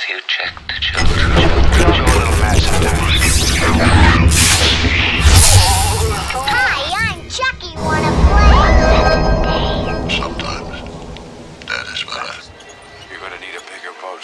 Have you checked the children? Your little master. Hi, I'm Chucky. Wanna play? Sometimes that is better. You're gonna need a bigger boat.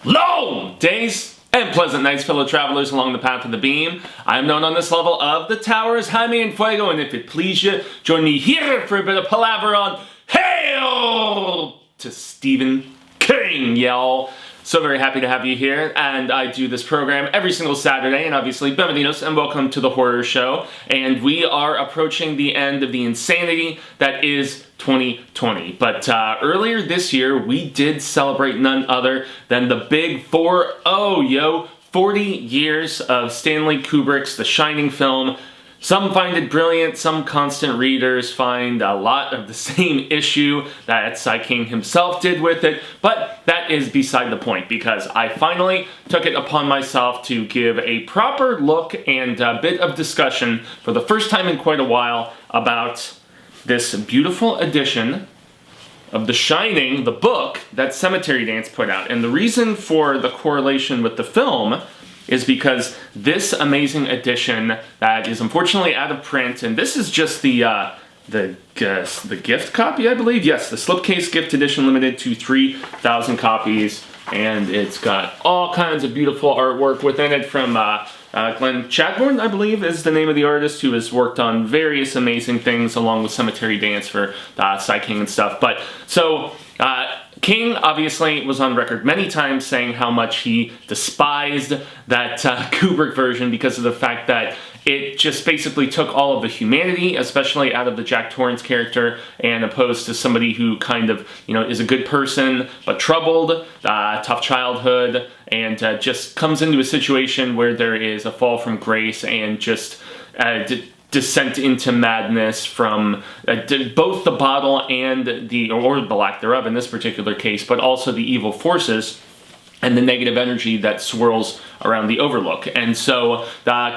Long days and pleasant nights, fellow travelers along the path of the beam. I am known on this level of the tower as Jaime and Fuego, and if it please you, join me here for a bit of palaver on Hail to Stephen King, y'all. So very happy to have you here, and I do this program every single Saturday, and obviously, bienvenidos, and welcome to the horror show. And we are approaching the end of the insanity that is 2020. But earlier this year, we did celebrate none other than the big 4-0, yo. 40 years of Stanley Kubrick's The Shining film. Some find it brilliant, some constant readers find a lot of the same issue that Sai King himself did with it, but that is beside the point because I finally took it upon myself to give a proper look and a bit of discussion for the first time in quite a while about this beautiful edition of The Shining, the book that Cemetery Dance put out. And the reason for the correlation with the film is because this amazing edition that is unfortunately out of print, and this is just the gift copy, I believe. Yes, the slipcase gift edition, limited to 3,000 copies, and it's got all kinds of beautiful artwork within it from Glenn Chadbourne, I believe, is the name of the artist, who has worked on various amazing things along with Cemetery Dance for Sai King and stuff. But so King obviously was on record many times saying how much he despised that Kubrick version because of the fact that it just basically took all of the humanity, especially out of the Jack Torrance character, and opposed to somebody who kind of, you know, is a good person, but troubled, tough childhood, and just comes into a situation where there is a fall from grace and just descent into madness from both the bottle and or the lack thereof in this particular case, but also the evil forces and the negative energy that swirls around the Overlook. And so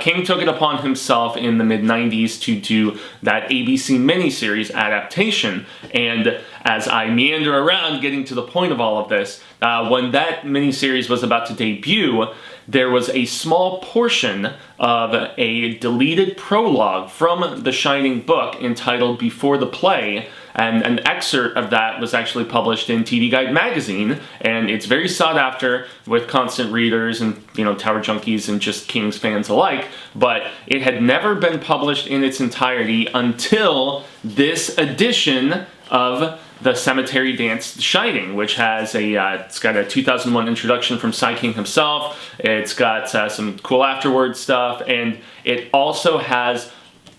King took it upon himself in the mid-90s to do that ABC miniseries adaptation. And as I meander around getting to the point of all of this, when that miniseries was about to debut, there was a small portion of a deleted prologue from the Shining book entitled Before the Play, and an excerpt of that was actually published in TV Guide magazine, and it's very sought after with constant readers and, you know, Tower junkies and just King's fans alike, but it had never been published in its entirety until this edition of the Cemetery Dance Shining, which has it's got a 2001 introduction from Sai King himself, it's got some cool afterward stuff, and it also has,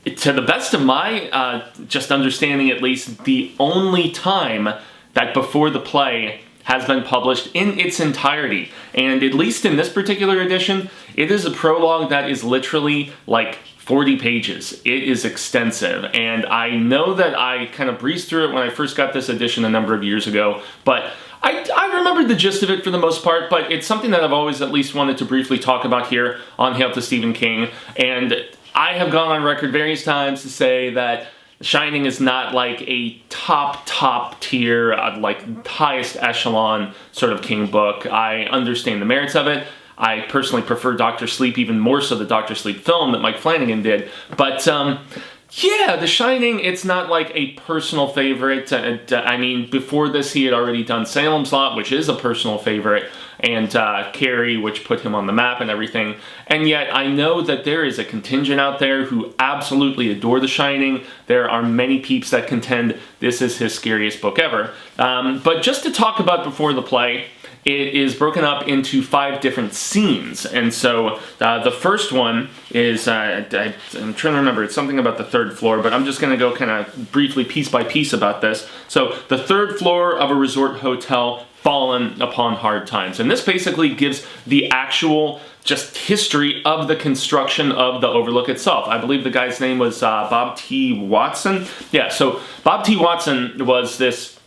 to the best of my just understanding at least, the only time that Before the Play has been published in its entirety. And at least in this particular edition, it is a prologue that is literally like 40 pages. It is extensive, and I know that I kind of breezed through it when I first got this edition a number of years ago, but I remembered the gist of it for the most part, but it's something that I've always at least wanted to briefly talk about here on Hail to Stephen King, and I have gone on record various times to say that Shining is not like a top tier, like highest echelon sort of King book. I understand the merits of it. I personally prefer Dr. Sleep even more so the Dr. Sleep film that Mike Flanagan did. But yeah, The Shining, it's not like a personal favorite. I mean, before this he had already done Salem's Lot, which is a personal favorite, and Carrie, which put him on the map and everything. And yet I know that there is a contingent out there who absolutely adore The Shining. There are many peeps that contend this is his scariest book ever. But just to talk about Before the Play, it is broken up into 5 different scenes, and so the first one is, I'm trying to remember, it's something about the 3rd floor, but I'm just going to go kind of briefly piece by piece about this. So, the 3rd floor of a resort hotel fallen upon hard times, and this basically gives the actual just history of the construction of the Overlook itself. I believe the guy's name was Bob T. Watson. Yeah, so Bob T. Watson was this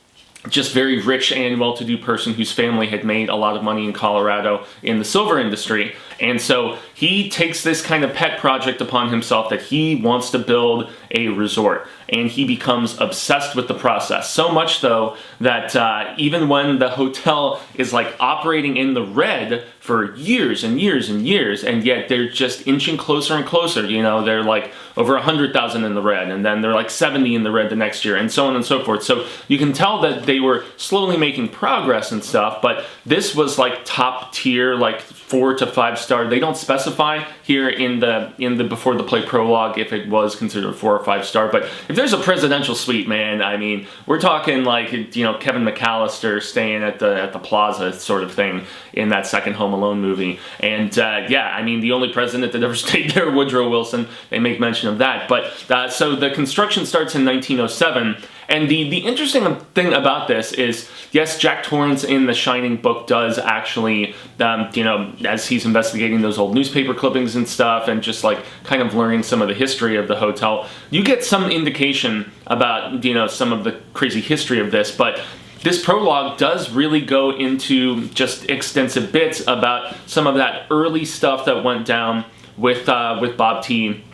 just very rich and well-to-do person whose family had made a lot of money in Colorado in the silver industry. And so he takes this kind of pet project upon himself that he wants to build a resort. And he becomes obsessed with the process. So much though that even when the hotel is like operating in the red for years and years and years, and yet they're just inching closer and closer, you know, they're like over 100,000 in the red, and then they're like 70 in the red the next year, and so on and so forth. So you can tell that they were slowly making progress and stuff, but this was like top tier, like 4 to 5 star. They don't specify here in the before the play prologue if it was considered a 4 or 5 star, but if there's a presidential suite, man, I mean, we're talking like, you know, Kevin McAllister staying at the Plaza sort of thing in that second Home Alone movie. And yeah, I mean, the only president that ever stayed there, Woodrow Wilson, they make mention of that. But so the construction starts in 1907. And the interesting thing about this is, yes, Jack Torrance in the Shining book does actually, you know, as he's investigating those old newspaper clippings and stuff and just like kind of learning some of the history of the hotel, you get some indication about, you know, some of the crazy history of this, but this prologue does really go into just extensive bits about some of that early stuff that went down with Bob T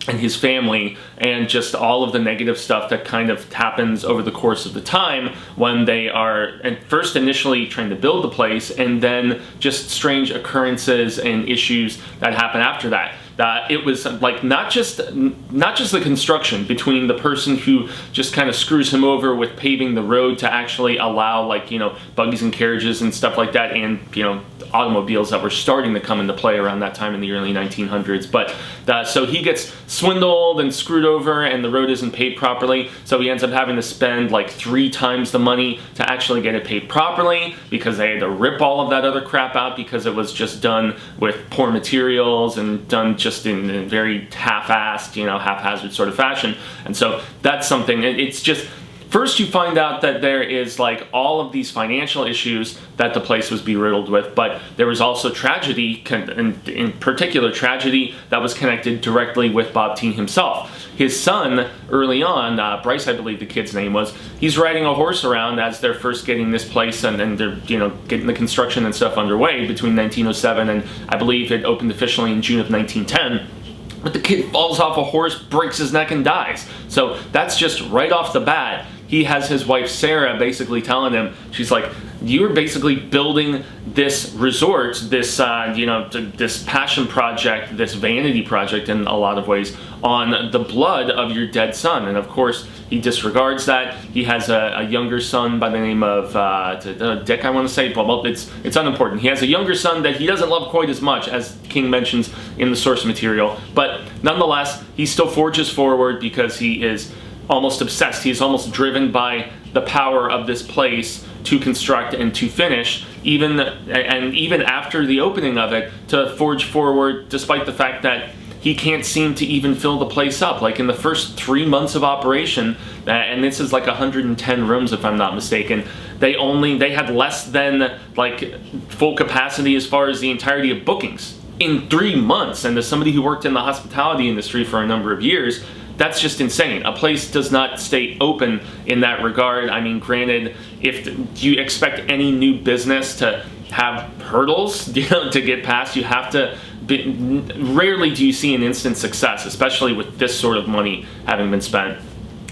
and his family, and just all of the negative stuff that kind of happens over the course of the time when they are at first initially trying to build the place, and then just strange occurrences and issues that happen after that. It was like not just the construction between the person who just kind of screws him over with paving the road to actually allow, like, you know, buggies and carriages and stuff like that, and, you know, automobiles that were starting to come into play around that time in the early 1900s. But so he gets swindled and screwed over, and the road isn't paid properly, so he ends up having to spend like 3 times the money to actually get it paid properly, because they had to rip all of that other crap out because it was just done with poor materials and done just in a very half-assed, you know, haphazard sort of fashion. And so that's something, it's just, first you find out that there is like all of these financial issues that the place was riddled with, but there was also tragedy, in particular tragedy that was connected directly with Bob T himself. His son, early on, Bryce, I believe the kid's name was, he's riding a horse around as they're first getting this place and they're, you know, getting the construction and stuff underway between 1907 and I believe it opened officially in June of 1910. But the kid falls off a horse, breaks his neck, and dies. So that's just right off the bat. He has his wife Sarah basically telling him, she's like, you're basically building this resort, this you know, this passion project, this vanity project in a lot of ways, on the blood of your dead son. And of course, he disregards that. He has a younger son by the name of Dick, I want to say. Well, it's unimportant. He has a younger son that he doesn't love quite as much, as King mentions in the source material. But nonetheless, he still forges forward because he is almost obsessed. He's almost driven by the power of this place to construct and to finish, even after the opening of it, to forge forward despite the fact that he can't seem to even fill the place up. Like in the first 3 months of operation, and this is like 110 rooms if I'm not mistaken, they had less than like full capacity as far as the entirety of bookings in 3 months. And as somebody who worked in the hospitality industry for a number of years, that's just insane. A place does not stay open in that regard. I mean, granted, do you expect any new business to have hurdles, you know, to get past? You have to rarely do you see an instant success, especially with this sort of money having been spent.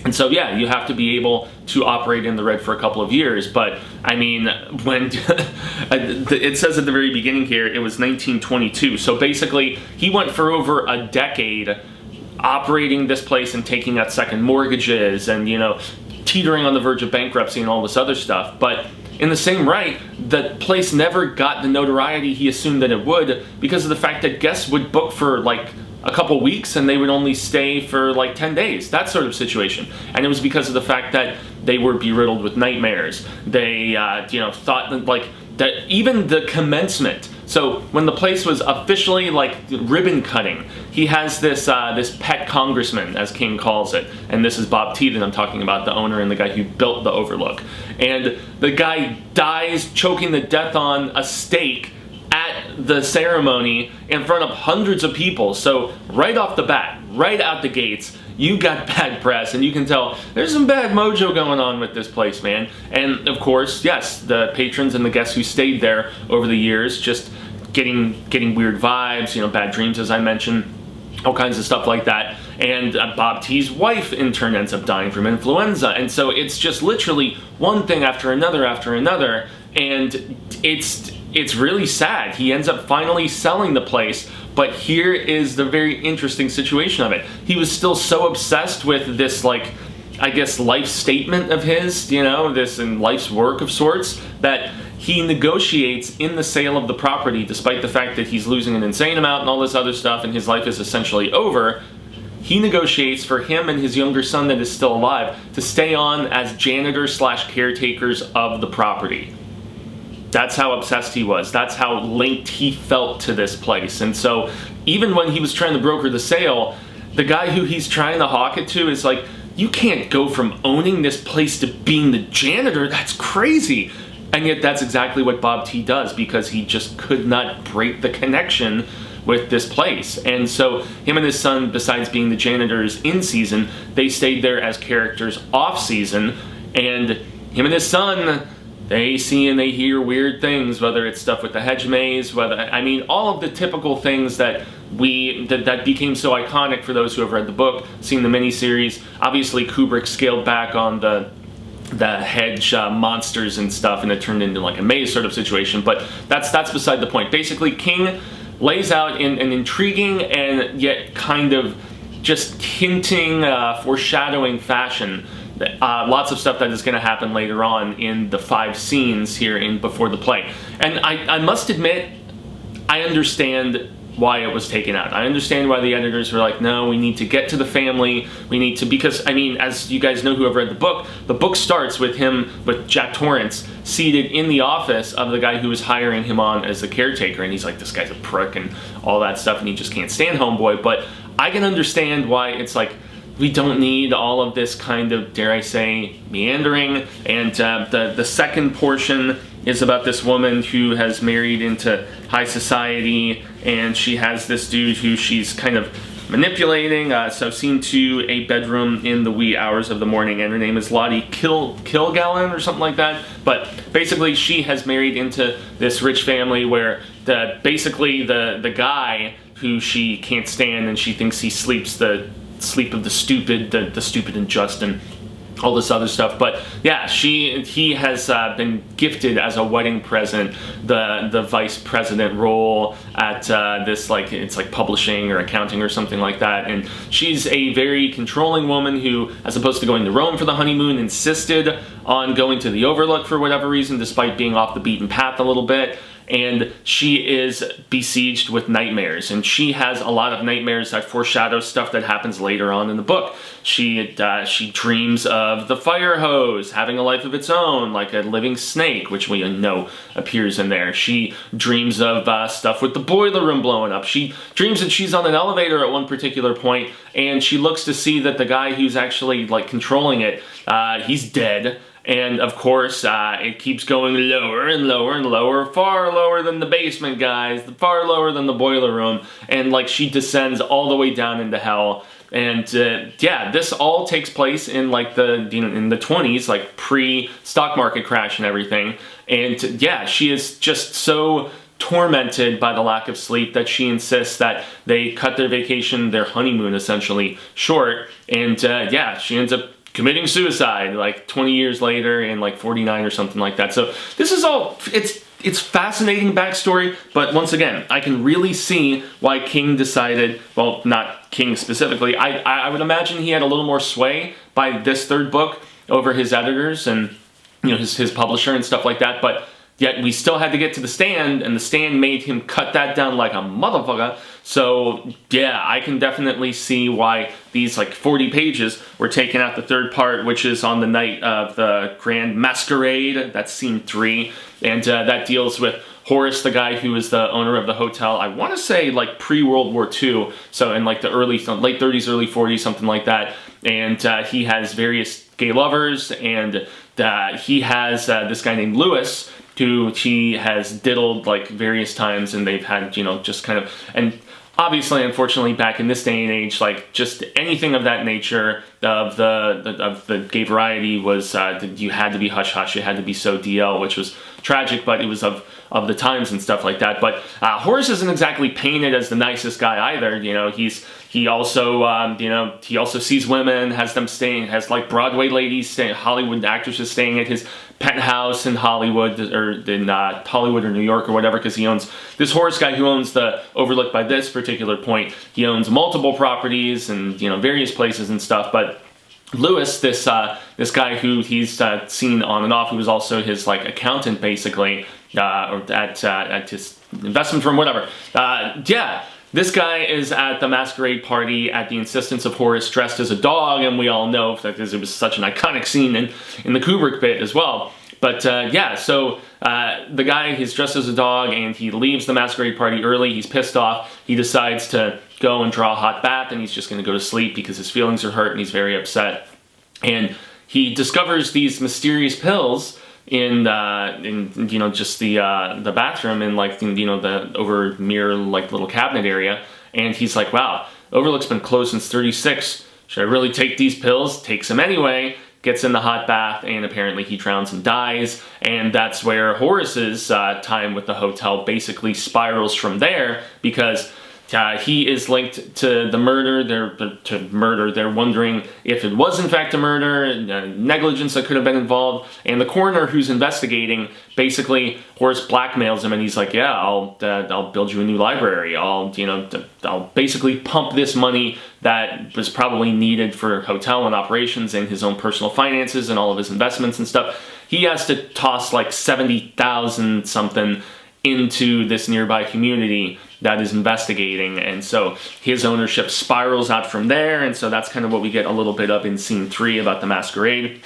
And so, yeah, you have to be able to operate in the red for a couple of years. But, I mean, when it says at the very beginning here, it was 1922. So basically, he went for over a decade operating this place and taking out second mortgages and, you know, teetering on the verge of bankruptcy and all this other stuff. But in the same right, the place never got the notoriety he assumed that it would, because of the fact that guests would book for like a couple weeks and they would only stay for like 10 days, that sort of situation. And it was because of the fact that they were riddled with nightmares. They, you know, thought that, like, that even the commencement, so when the place was officially like ribbon cutting, he has this this pet congressman, as King calls it, and this is Bob T that I'm talking about, the owner and the guy who built the Overlook. And the guy dies choking to death on a steak at the ceremony in front of hundreds of people. So right off the bat, right out the gates, you got bad press, and you can tell there's some bad mojo going on with this place, man. And of course, yes, the patrons and the guests who stayed there over the years just getting weird vibes, you know, bad dreams, as I mentioned, all kinds of stuff like that. And Bob T's wife, in turn, ends up dying from influenza. And so it's just literally one thing after another, and it's really sad. He ends up finally selling the place, but here is the very interesting situation of it. He was still so obsessed with this, like, I guess, life statement of his, you know, this and life's work of sorts, that he negotiates in the sale of the property, despite the fact that he's losing an insane amount and all this other stuff, and his life is essentially over. He negotiates for him and his younger son that is still alive to stay on as janitors / caretakers of the property. That's how obsessed he was. That's how linked he felt to this place. And so even when he was trying to broker the sale, the guy who he's trying to hawk it to is like, you can't go from owning this place to being the janitor. That's crazy. And yet that's exactly what Bob T does, because he just could not break the connection with this place. And so him and his son, besides being the janitors in season, they stayed there as characters off season. And him and his son, they see and they hear weird things, whether it's stuff with the hedge maze, all of the typical things that that became so iconic for those who have read the book, seen the miniseries. Obviously Kubrick scaled back on the hedge monsters and stuff, and it turned into like a maze sort of situation, but that's beside the point. Basically, King lays out in an intriguing and yet kind of just hinting, foreshadowing fashion lots of stuff that is going to happen later on in the 5 scenes here in Before the Play. And I must admit, I understand why it was taken out. I understand why the editors were like, no, we need to get to the family, we need to, because, I mean, as you guys know who have read the book starts with him, with Jack Torrance, seated in the office of the guy who was hiring him on as the caretaker, and he's like, this guy's a prick and all that stuff, and he just can't stand Homeboy. But I can understand why it's like, we don't need all of this kind of, dare I say, meandering. And the second portion is about this woman who has married into high society, and she has this dude who she's kind of manipulating. So scene 2, a bedroom in the wee hours of the morning, and her name is Lottie Kilgallen or something like that. But basically she has married into this rich family where basically the guy who she can't stand, and she thinks he sleeps the sleep of the stupid and just, and all this other stuff. But yeah, he has been gifted as a wedding present the vice president role at this, like, it's like publishing or accounting or something like that. And she's a very controlling woman who, as opposed to going to Rome for the honeymoon, insisted on going to the Overlook for whatever reason, despite being off the beaten path a little bit. And she is besieged with nightmares, and she has a lot of nightmares that foreshadow stuff that happens later on in the book. She dreams of the fire hose having a life of its own, like a living snake, which we know appears in there. She dreams of stuff with the boiler room blowing up. She dreams that she's on an elevator at one particular point, and she looks to see that the guy who's actually, like, controlling it, he's dead. And of course, it keeps going lower and lower and lower, far lower than the basement, guys, far lower than the boiler room, and like she descends all the way down into hell. And yeah, this all takes place in like in the 20s, like pre-stock market crash and everything. And yeah, she is just so tormented by the lack of sleep that she insists that they cut their vacation, their honeymoon essentially, short. And yeah, she ends up committing suicide like 20 years later in like 49 or something like that. So this is all, it's fascinating backstory, but once again, I can really see why King decided, well, not King specifically, I would imagine he had a little more sway by this third book over his editors and, you know, his publisher and stuff like that, but yet we still had to get to the Stand, and the Stand made him cut that down like a motherfucker. So yeah, I can definitely see why these like 40 pages were taken out the third part, which is on the night of the Grand Masquerade. That's scene 3, and that deals with Horace, the guy who is the owner of the hotel. I want to say like pre-World War II, so in like the late 30s, early 40s, something like that. And he has various gay lovers, and he has this guy named Lewis, who he has diddled like various times, and they've had, you know, just kind of, and obviously, unfortunately, back in this day and age, like just anything of that nature of the gay variety was you had to be hush hush, it had to be so DL, which was tragic, but it was of the times and stuff like that. But Horace isn't exactly painted as the nicest guy either. You know, he also sees women, has like Broadway ladies staying, Hollywood actresses staying at his penthouse in Hollywood or New York or whatever, because he owns, this Horace guy who owns the Overlook by this particular point, he owns multiple properties and, you know, various places and stuff. But Lewis, this guy who he's seen on and off, who was also his like accountant basically, or at his investment firm, whatever. This guy is at the masquerade party at the insistence of Horace, dressed as a dog, and we all know that because it was such an iconic scene in the Kubrick bit as well. But so the guy, he's dressed as a dog, and he leaves the masquerade party early. He's pissed off. He decides to go and draw a hot bath, and he's just going to go to sleep because his feelings are hurt and he's very upset. And he discovers these mysterious pills in you know, just the bathroom, in like, you know, the over mirror like little cabinet area, and he's like, wow, Overlook's been closed since '36. Should I really take these pills? Takes them anyway. Gets in the hot bath, and apparently he drowns and dies. And that's where Horace's time with the hotel basically spirals from there, because he is linked to the murder. They're wondering if it was in fact a murder, negligence that could have been involved. And the coroner who's investigating, basically Horace blackmails him, and he's like, yeah, I'll build you a new library. I'll basically pump this money that was probably needed for hotel and operations and his own personal finances and all of his investments and stuff. He has to toss like 70,000 something into this nearby community that is investigating, and so his ownership spirals out from there. And so that's kind of what we get a little bit of in scene 3 about the masquerade.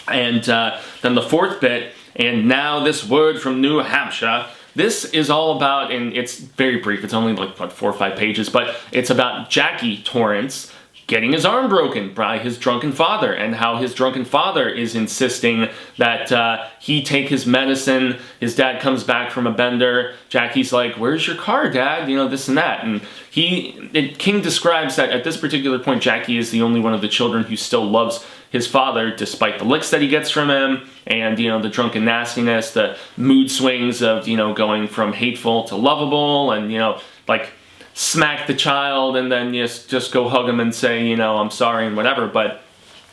And then the fourth bit, and now this word from New Hampshire. This is all about, and it's very brief, it's only like, what, 4 or 5 pages, but it's about Jackie Torrance getting his arm broken by his drunken father, and how his drunken father is insisting that he take his medicine. His dad comes back from a bender. Jackie's like, where's your car, Dad? You know, this and that. And King describes that at this particular point, Jackie is the only one of the children who still loves his father, despite the licks that he gets from him, and, you know, the drunken nastiness, the mood swings of, you know, going from hateful to lovable, and, you know, like, smack the child and then just go hug him and say, you know, I'm sorry and whatever. But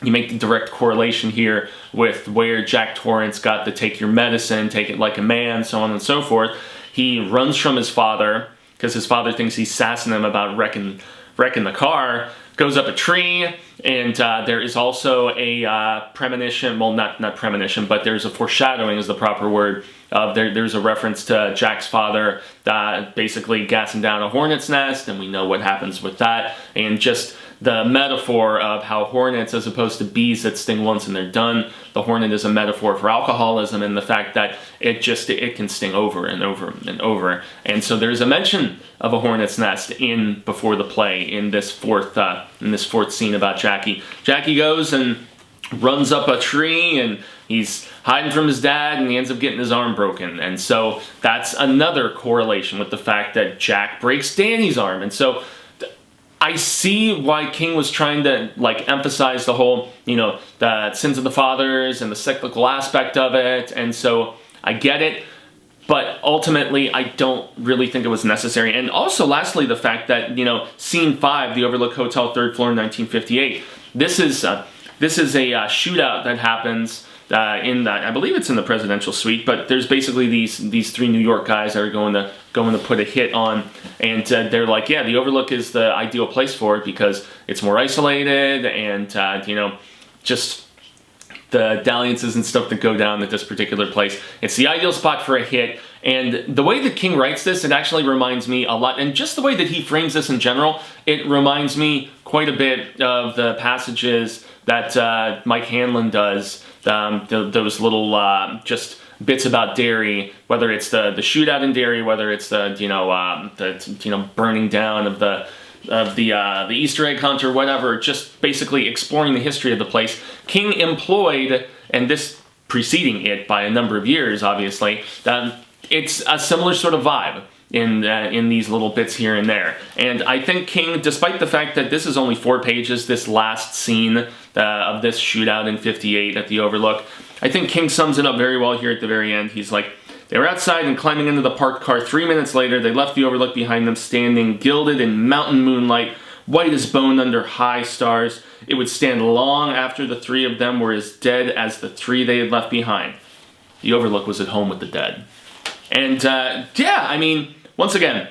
you make the direct correlation here with where Jack Torrance got the take your medicine, take it like a man, so on and so forth. He runs from his father because his father thinks he's sassing him about wrecking the car, goes up a tree, and there is also a premonition, well, not premonition, but there's a foreshadowing is the proper word. There's a reference to Jack's father basically gassing down a hornet's nest, and we know what happens with that. And just the metaphor of how hornets, as opposed to bees that sting once and they're done, the hornet is a metaphor for alcoholism, and the fact that it can sting over and over and over. And so there's a mention of a hornet's nest before the play in this fourth scene about Jackie. Jackie goes and runs up a tree, and he's hiding from his dad, and he ends up getting his arm broken. And so that's another correlation with the fact that Jack breaks Danny's arm. And so I see why King was trying to like emphasize the whole, you know, the sins of the fathers and the cyclical aspect of it. And so I get it, but ultimately I don't really think it was necessary. And also, lastly, the fact that, you know, scene 5, the Overlook Hotel, 3rd floor, 1958. This is a shootout that happens I believe it's in the presidential suite, but there's basically these 3 New York guys that are going to put a hit on, and they're like, yeah, the Overlook is the ideal place for it because it's more isolated, and you know, just the dalliances and stuff that go down at this particular place. It's the ideal spot for a hit. And the way that King writes this, it actually reminds me a lot, and just the way that he frames this in general, it reminds me quite a bit of the passages that Mike Hanlon does, those little just bits about Derry, whether it's the shootout in Derry, whether it's the burning down of the Easter egg hunt or whatever, just basically exploring the history of the place. King employed, and this preceding it by a number of years, obviously, it's a similar sort of vibe in these little bits here and there. And I think King, despite the fact that this is only 4 pages, this last scene of this shootout in 58 at the Overlook, I think King sums it up very well here at the very end. He's like, They were outside and climbing into the parked car. 3 minutes later, they left the Overlook behind them, standing gilded in mountain moonlight, white as bone under high stars. It would stand long after the three of them were as dead as the three they had left behind. The Overlook was at home with the dead. And yeah, I mean, once again,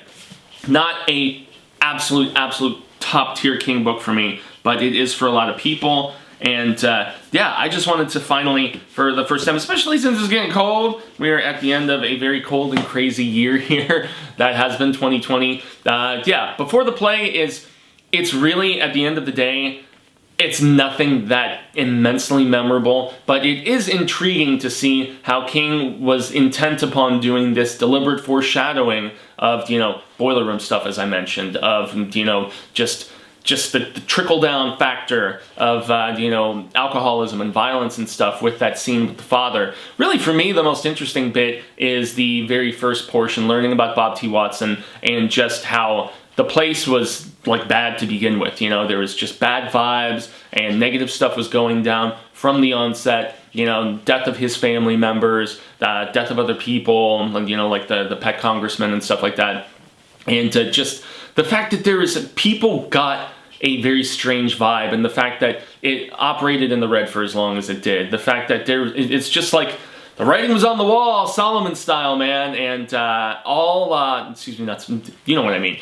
not a absolute top tier King book for me, but it is for a lot of people. And yeah, I just wanted to finally, for the first time, especially since it's getting cold, we are at the end of a very cold and crazy year here that has been 2020. Yeah, Before the Play it's really, at the end of the day, it's nothing that immensely memorable, but it is intriguing to see how King was intent upon doing this deliberate foreshadowing of, you know, boiler room stuff, as I mentioned, of, you know, just the trickle-down factor of, you know, alcoholism and violence and stuff with that scene with the father. Really, for me, the most interesting bit is the very first portion, learning about Bob T. Watson and just how the place was, like, bad to begin with. You know, there was just bad vibes and negative stuff was going down from the onset. You know, death of his family members, death of other people, you know, like the pet congressman and stuff like that. And just the fact that there is, people got a very strange vibe, and the fact that it operated in the red for as long as it did. The fact that it's just like, the writing was on the wall, Solomon style, man, and excuse me, that's, you know what I mean.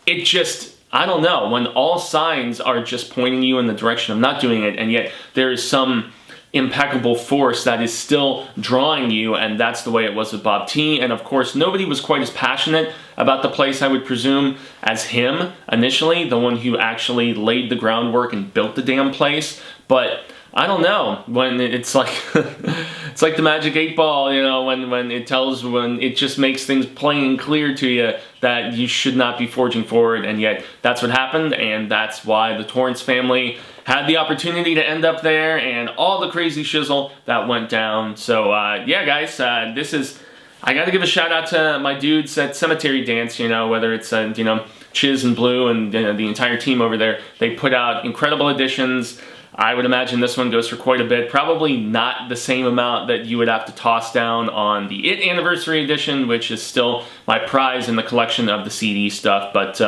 It just, I don't know, when all signs are just pointing you in the direction of not doing it, and yet there is some impeccable force that is still drawing you, and that's the way it was with Bob T. And of course, nobody was quite as passionate about the place, I would presume, as him initially, the one who actually laid the groundwork and built the damn place. But I don't know, when it's like it's like the Magic 8 Ball, you know, when it just makes things plain and clear to you that you should not be forging forward, and yet that's what happened, and that's why the Torrance family had the opportunity to end up there, and all the crazy shizzle that went down. So yeah, guys, this is, I gotta give a shout out to my dudes at Cemetery Dance, you know, whether it's, you know, Chiz and Blue and the entire team over there. They put out incredible editions. I would imagine this one goes for quite a bit. Probably not the same amount that you would have to toss down on the IT Anniversary Edition, which is still my prize in the collection of the CD stuff. But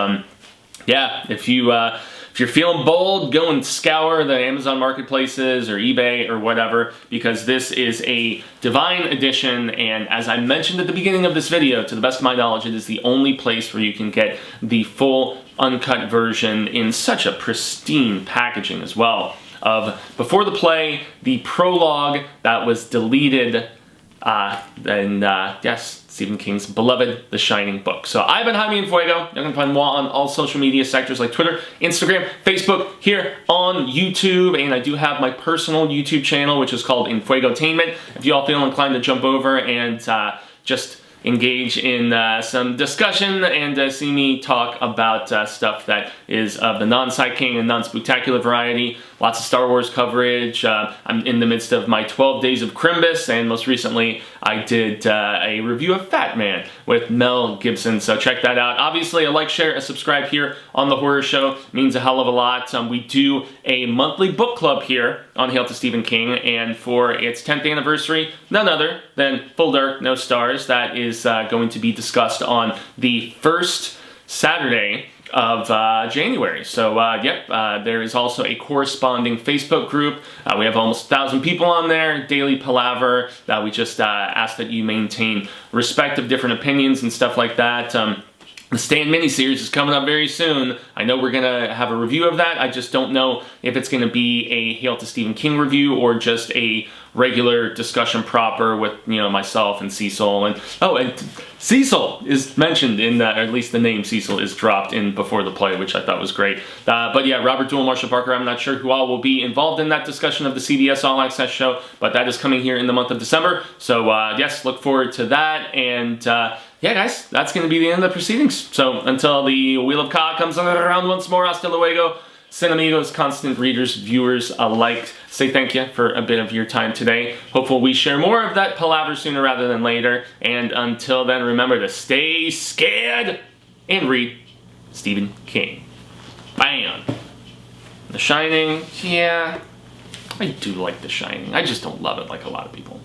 yeah, if you're feeling bold, go and scour the Amazon marketplaces or eBay or whatever, because this is a divine edition, and as I mentioned at the beginning of this video, to the best of my knowledge, it is the only place where you can get the full uncut version in such a pristine packaging as well. Of Before the Play, the prologue that was deleted, and yes, Stephen King's beloved The Shining book. So I've been Jaime and Fuego. You can find more on all social media sectors like Twitter, Instagram, Facebook, here on YouTube, and I do have my personal YouTube channel, which is called Infuegotainment. If you all feel inclined to jump over and just engage in some discussion and see me talk about stuff that is of the non-Sci King and non-spectacular variety. Lots of Star Wars coverage. I'm in the midst of my 12 Days of Crimbus, and most recently I did a review of Fat Man with Mel Gibson, so check that out. Obviously, a like, share, a subscribe here on The Horror Show means a hell of a lot. We do a monthly book club here on Hail to Stephen King, and for its 10th anniversary, none other than Full Dark, No Stars. That is going to be discussed on the first Saturday of January. So yep, there is also a corresponding Facebook group. We have almost 1,000 people on there, daily palaver. We just ask that you maintain respect of different opinions and stuff like that. The Stan miniseries is coming up very soon. I know we're gonna have a review of that. I just don't know if it's gonna be a Hail to Stephen King review or just a regular discussion proper with, you know, myself and Cecil. And oh, and Cecil is mentioned in that, or at least the name Cecil is dropped in Before the Play, which I thought was great. But yeah, Robert Dewey, Marsha Parker, I'm not sure who all will be involved in that discussion of the CBS All Access show, but that is coming here in the month of December. So yes, look forward to that. And yeah, guys, that's going to be the end of the proceedings. So until the Wheel of Ka comes around once more, hasta luego. Sin amigos, constant readers, viewers alike, say thank you for a bit of your time today. Hopefully we share more of that palaver sooner rather than later. And until then, remember to stay scared and read Stephen King. Bam! The Shining, yeah, I do like The Shining. I just don't love it like a lot of people.